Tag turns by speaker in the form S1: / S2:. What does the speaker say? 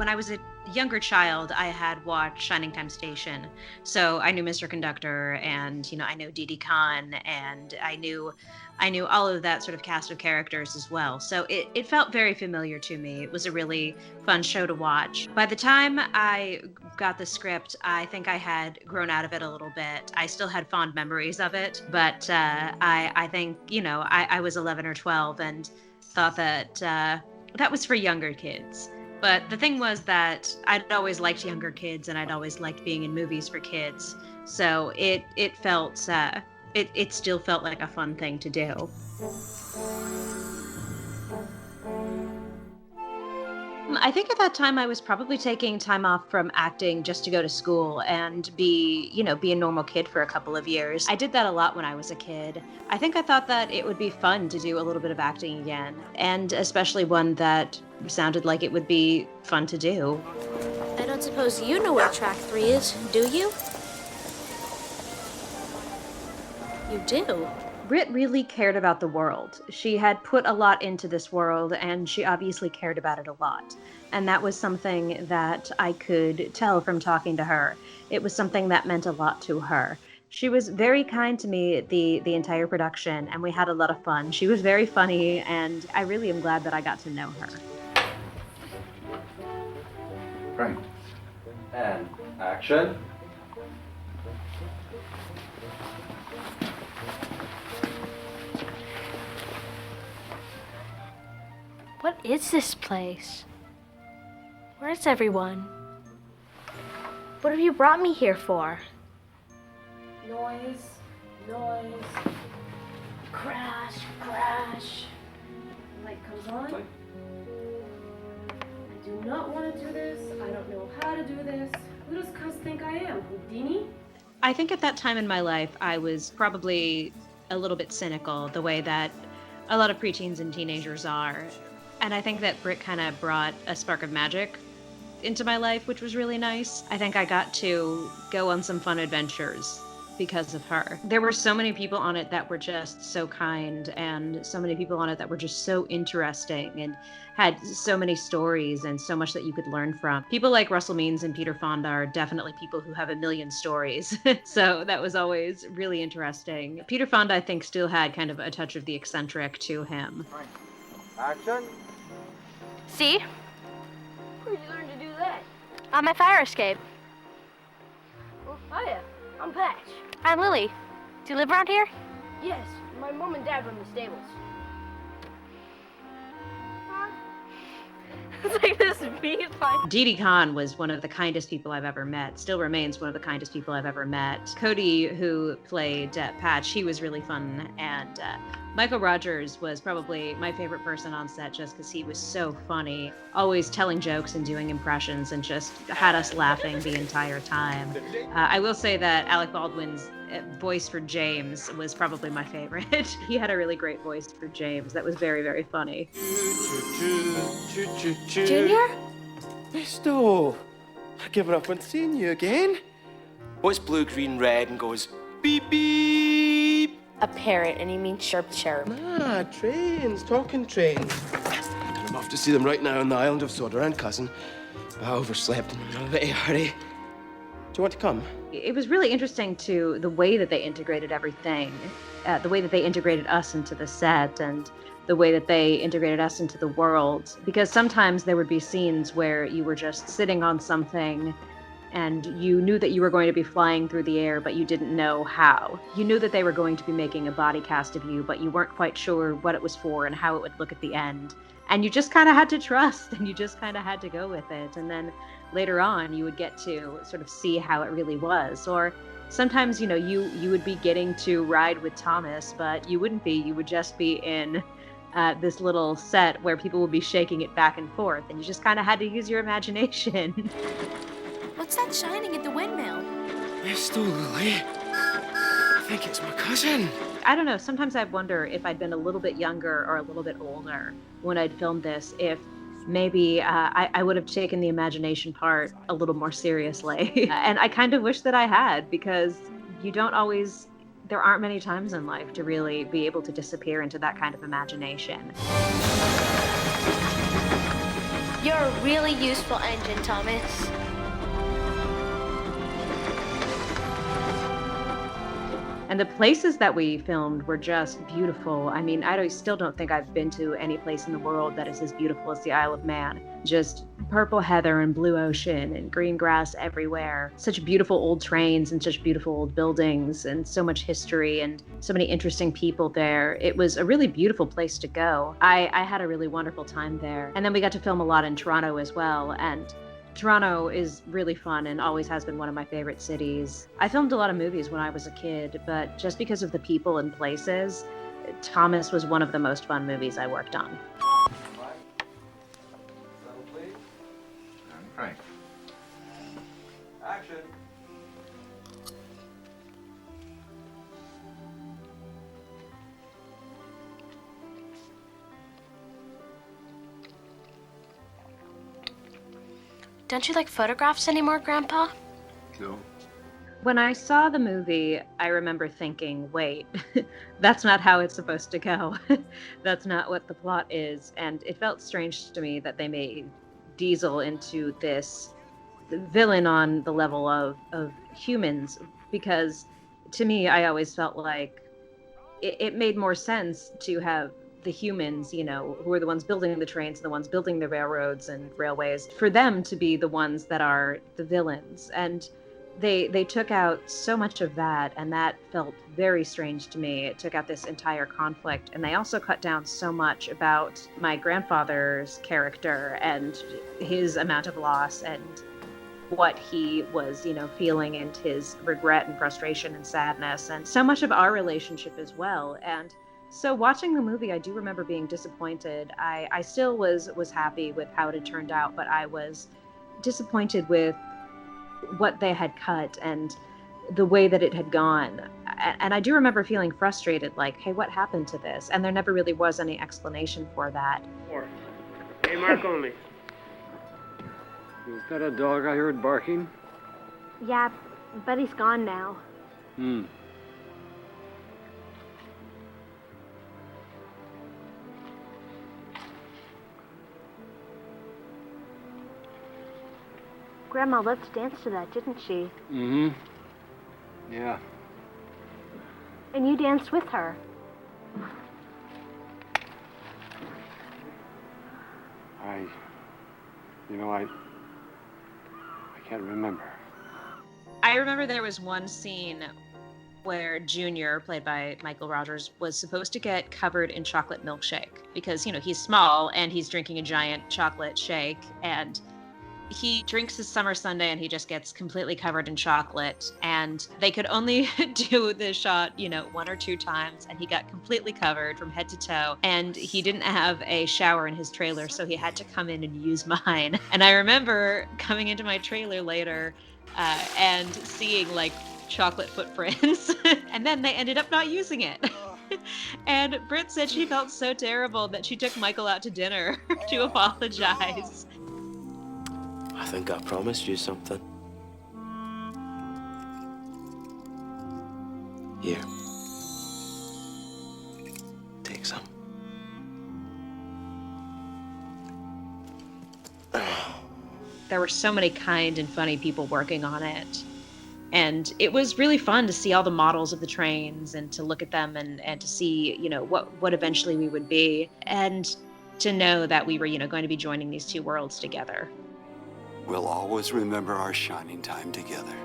S1: When I was a younger child, I had watched Shining Time Station. So I knew Mr. Conductor and, I know Dee Dee Khan and I knew all of that sort of cast of characters as well. So it felt very familiar to me. It was a really fun show to watch. By the time I got the script, I think I had grown out of it a little bit. I still had fond memories of it, but I think, I was 11 or 12 and thought that that was for younger kids. But the thing was that I'd always liked younger kids, and I'd always liked being in movies for kids. So it felt it still felt like a fun thing to do. I think at that time I was probably taking time off from acting just to go to school and be a normal kid for a couple of years. I did that a lot when I was a kid. I think I thought that it would be fun to do a little bit of acting again, and especially one that sounded like it would be fun to do.
S2: I don't suppose you know where track 3 is, do you? You do?
S1: Britt really cared about the world. She had put a lot into this world, and she obviously cared about it a lot. And that was something that I could tell from talking to her. It was something that meant a lot to her. She was very kind to me the entire production, and we had a lot of fun. She was very funny, and I really am glad that I got to know her.
S3: Frank. And action.
S2: What is this place? Where's everyone? What have you brought me here for? Noise, crash. Light comes on.
S3: Light.
S4: I do not want to do this. I don't know how to do this. Who does Cuz think I am? Houdini?
S1: I think at that time in my life, I was probably a little bit cynical, the way that a lot of preteens and teenagers are. And I think that Britt kind of brought a spark of magic into my life, which was really nice. I think I got to go on some fun adventures because of her. There were so many people on it that were just so kind, and so many people on it that were just so interesting and had so many stories and so much that you could learn from. People like Russell Means and Peter Fonda are definitely people who have a million stories. So that was always really interesting. Peter Fonda, I think, still had kind of a touch of the eccentric to him.
S3: Action.
S2: See?
S4: Where'd you learn to do that?
S2: On my fire escape.
S4: Oh, hiya. I'm Patch.
S2: I'm Lily. Do you live around here?
S4: Yes, my mom and dad run the stables.
S2: It's like this beat line.
S1: Dee Dee Khan was one of the kindest people I've ever met, still remains one of the kindest people I've ever met. Cody, who played Patch, he was really fun, and Michael Rogers was probably my favorite person on set just because he was so funny, always telling jokes and doing impressions and just had us laughing the entire time. I will say that Alec Baldwin's voice for James was probably my favorite. He had a really great voice for James that was very, very funny.
S2: Junior?
S5: Misto, I've given up on seeing you again. What's blue, green, red and goes beep, beep?
S2: A parrot, and he means chirp chirp.
S5: Ah, trains, talking trains. I'm off to see them right now on the island of Soda, cousin. I overslept and I'm in a bit of a hurry. Do you want to come?
S1: It was really interesting to the way that they integrated everything, the way that they integrated us into the set and the way that they integrated us into the world. Because sometimes there would be scenes where you were just sitting on something and you knew that you were going to be flying through the air, but you didn't know how. You knew that they were going to be making a body cast of you, but you weren't quite sure what it was for and how it would look at the end. And you just kind of had to trust, and you just kind of had to go with it. And then later on, you would get to sort of see how it really was. Or sometimes, you would be getting to ride with Thomas, but you wouldn't be. You would just be in this little set where people would be shaking it back and forth, and you just kind of had to use your imagination.
S2: What's that shining at the windmill?
S5: Misto, Lily. I think it's my cousin.
S1: I don't know, sometimes I wonder if I'd been a little bit younger or a little bit older when I'd filmed this, if maybe I would have taken the imagination part a little more seriously. And I kind of wish that I had, because there aren't many times in life to really be able to disappear into that kind of imagination.
S2: You're a really useful engine, Thomas.
S1: And the places that we filmed were just beautiful. I mean, still don't think I've been to any place in the world that is as beautiful as the Isle of Man. Just purple heather and blue ocean and green grass everywhere. Such beautiful old trains and such beautiful old buildings and so much history and so many interesting people there. It was a really beautiful place to go. I had a really wonderful time there. And then we got to film a lot in Toronto as well. And Toronto is really fun and always has been one of my favorite cities. I filmed a lot of movies when I was a kid, but just because of the people and places, Thomas was one of the most fun movies I worked on.
S3: Settle, please. And Frank. Action.
S2: Don't you like photographs anymore, Grandpa?
S3: No.
S1: When I saw the movie, I remember thinking, wait, that's not how it's supposed to go. That's not what the plot is. And it felt strange to me that they made Diesel into this villain on the level of humans, because to me, I always felt like it made more sense to have the humans, you know, who are the ones building the trains and the ones building the railroads and railways, for them to be the ones that are the villains. And they took out so much of that, and that felt very strange to me. It took out this entire conflict, and they also cut down so much about my grandfather's character and his amount of loss and what he was, you know, feeling, and his regret and frustration and sadness, and so much of our relationship as well. And so watching the movie, I do remember being disappointed. I still was happy with how it had turned out, but I was disappointed with what they had cut and the way that it had gone. And I do remember feeling frustrated, like, hey, what happened to this? And there never really was any explanation for that.
S6: Hey, Mark only.
S7: Is that a dog I heard barking?
S2: Yeah, but he's gone now. Grandma loved to dance to that, didn't she?
S7: Mm-hmm. Yeah.
S2: And you danced with her.
S7: I can't remember.
S1: I remember there was one scene where Junior, played by Michael Rogers, was supposed to get covered in chocolate milkshake because, you know, he's small and he's drinking a giant chocolate shake, and he drinks his summer sundae and he just gets completely covered in chocolate. And they could only do the shot, you know, 1 or 2 times, and he got completely covered from head to toe. And he didn't have a shower in his trailer, so he had to come in and use mine. And I remember coming into my trailer later and seeing like chocolate footprints, and then they ended up not using it. And Britt said she felt so terrible that she took Michael out to dinner to apologize.
S5: I think I promised you something. Here. Take some.
S1: There were so many kind and funny people working on it. And it was really fun to see all the models of the trains and to look at them and to see, you know, what eventually we would be, and to know that we were, you know, going to be joining these two worlds together.
S8: We'll always remember our shining time together.